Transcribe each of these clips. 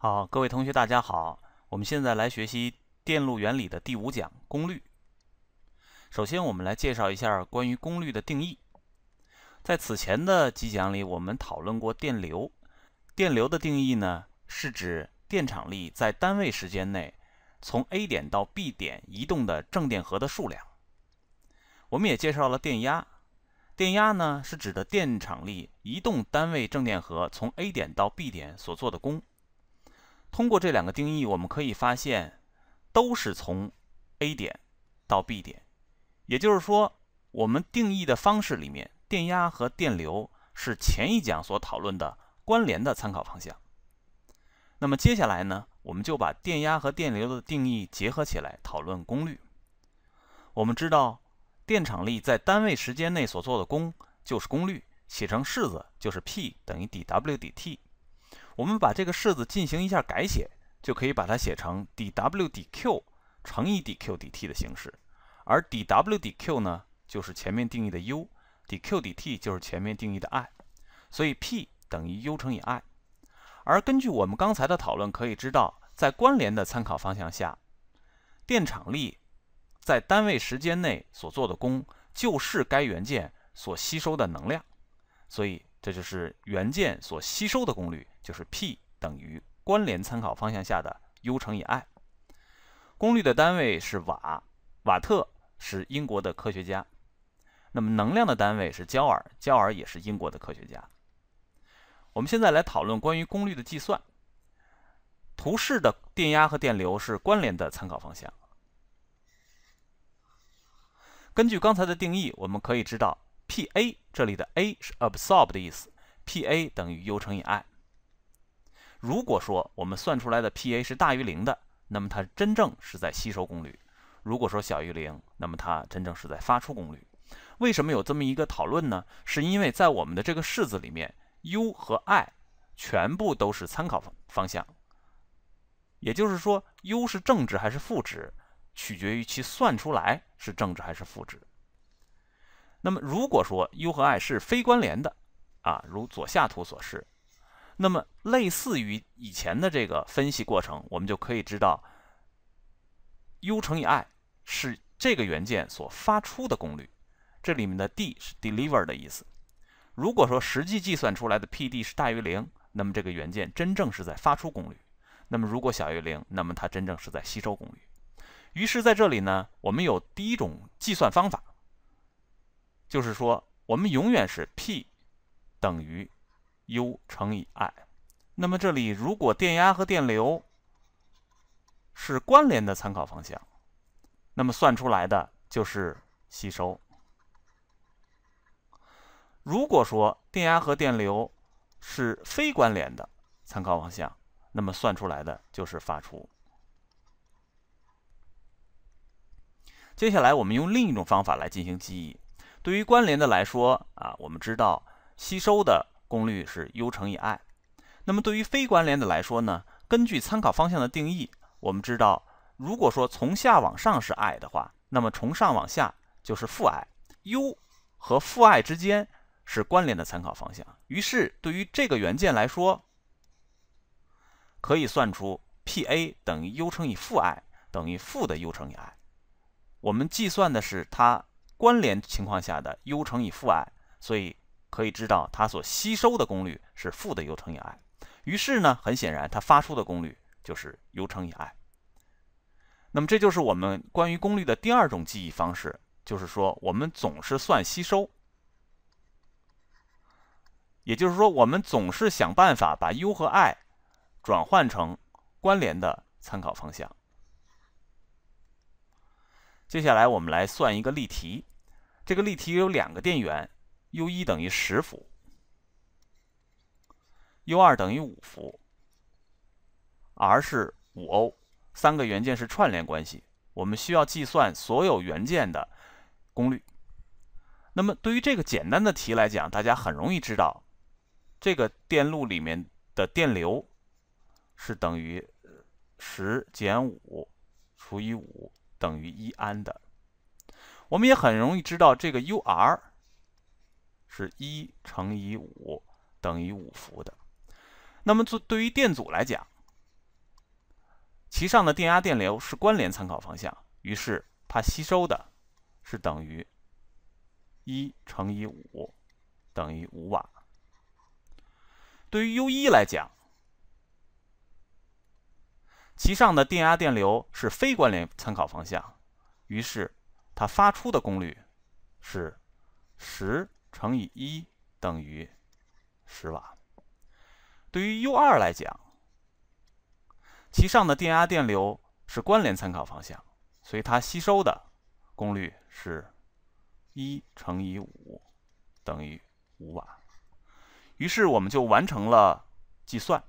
好，各位同学，大家好。我们现在来学习电路原理的第5讲功率。首先，我们来介绍一下关于功率的定义。在此前的几讲里，我们讨论过电流。电流的定义呢，是指电场力在单位时间内从 A 点到 B 点移动的正电荷的数量。我们也介绍了电压。电压呢，是指的电场力移动单位正电荷从 A 点到 B 点所做的功。通过这两个定义，我们可以发现，都是从 A 点到 B 点。也就是说，我们定义的方式里面，电压和电流是前一讲所讨论的关联的参考方向。那么接下来呢，我们就把电压和电流的定义结合起来讨论功率。我们知道，电场力在单位时间内所做的功就是功率，写成式子就是 P 等于 dW dt。我们把这个式子进行一下改写，就可以把它写成 dW dQ 乘以 dQ dt 的形式。而 dW dQ 呢，就是前面定义的 U，dQ dt 就是前面定义的 I， 所以 P 等于 U 乘以 I。而根据我们刚才的讨论，可以知道，在关联的参考方向下，电场力在单位时间内所做的功，就是该元件所吸收的能量。所以这就是元件所吸收的功率，就是 P 等于关联参考方向下的 U 乘以 I。功率的单位是瓦，瓦特是英国的科学家。那么能量的单位是焦耳，焦耳也是英国的科学家。我们现在来讨论关于功率的计算。图示的电压和电流是关联的参考方向。根据刚才的定义，我们可以知道 PA 这里的 A 是 absorb 的意思 ，PA 等于 U 乘以 I。如果说我们算出来的 PA 是大于0的，那么它真正是在吸收功率；如果说小于0，那么它真正是在发出功率。为什么有这么一个讨论呢？是因为在我们的这个式子里面 ，U 和 I 全部都是参考方向，也就是说 U 是正值还是负值，取决于其算出来是正值还是负值。那么如果说 U 和 I 是非关联的如左下图所示，那么类似于以前的这个分析过程，我们就可以知道 U 乘以 I 是这个元件所发出的功率，这里面的 D 是 deliver 的意思。如果说实际计算出来的 PD 是大于0，那么这个元件真正是在发出功率；那么如果小于0，那么它真正是在吸收功率。于是在这里呢，我们有第一种计算方法，就是说我们永远是 P 等于 U 乘以 I。那么这里如果电压和电流是关联的参考方向，那么算出来的就是吸收。如果说电压和电流是非关联的参考方向，那么算出来的就是发出。接下来我们用另一种方法来进行记忆。对于关联的来说我们知道吸收的功率是 U 乘以 I。那么对于非关联的来说呢，根据参考方向的定义，我们知道如果说从下往上是 I 的话，那么从上往下就是负 I。U 和负 I 之间是关联的参考方向。于是对于这个元件来说，可以算出 PA 等于 U 乘以负 I 等于负的 U 乘以 I。我们计算的是它关联情况下的 U 乘以负 I， 所以可以知道它所吸收的功率是负的 U 乘以 I。于是呢，很显然它发出的功率就是 U 乘以 I。那么这就是我们关于功率的第二种记忆方式，就是说我们总是算吸收，也就是说我们总是想办法把 U 和 I 转换成关联的参考方向。接下来我们来算一个例题，这个例题有2个电源 ，U1 等于10伏，U2 等于5伏 ，R 是5欧，3个元件是串联关系，我们需要计算所有元件的功率。那么对于这个简单的题来讲，大家很容易知道，这个电路里面的电流是等于10减5除以5等于1安的。我们也很容易知道，这个 UR 是1乘以5等于5伏的。那么对于电阻来讲，其上的电压电流是关联参考方向，于是它吸收的是等于1乘以5等于5瓦。对于 U1 来讲，其上的电压电流是非关联参考方向，于是它发出的功率是10乘以1等于10瓦。对于 U2 来讲，其上的电压电流是关联参考方向，所以它吸收的功率是1乘以5等于5瓦。于是我们就完成了计算。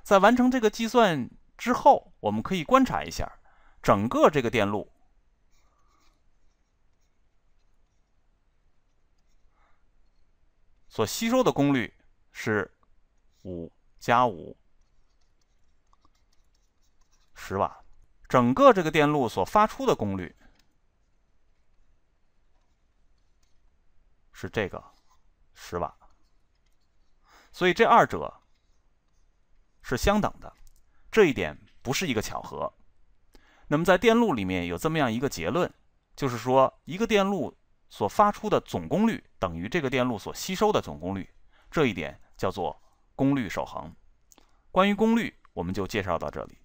在完成这个计算之后，我们可以观察一下整个这个电路所吸收的功率是5加5，10瓦。整个这个电路所发出的功率是这个10瓦。所以这二者是相等的，这一点不是一个巧合。那么在电路里面有这么样一个结论，就是说一个电路所发出的总功率等于这个电路所吸收的总功率，这一点叫做功率守恒。关于功率，我们就介绍到这里。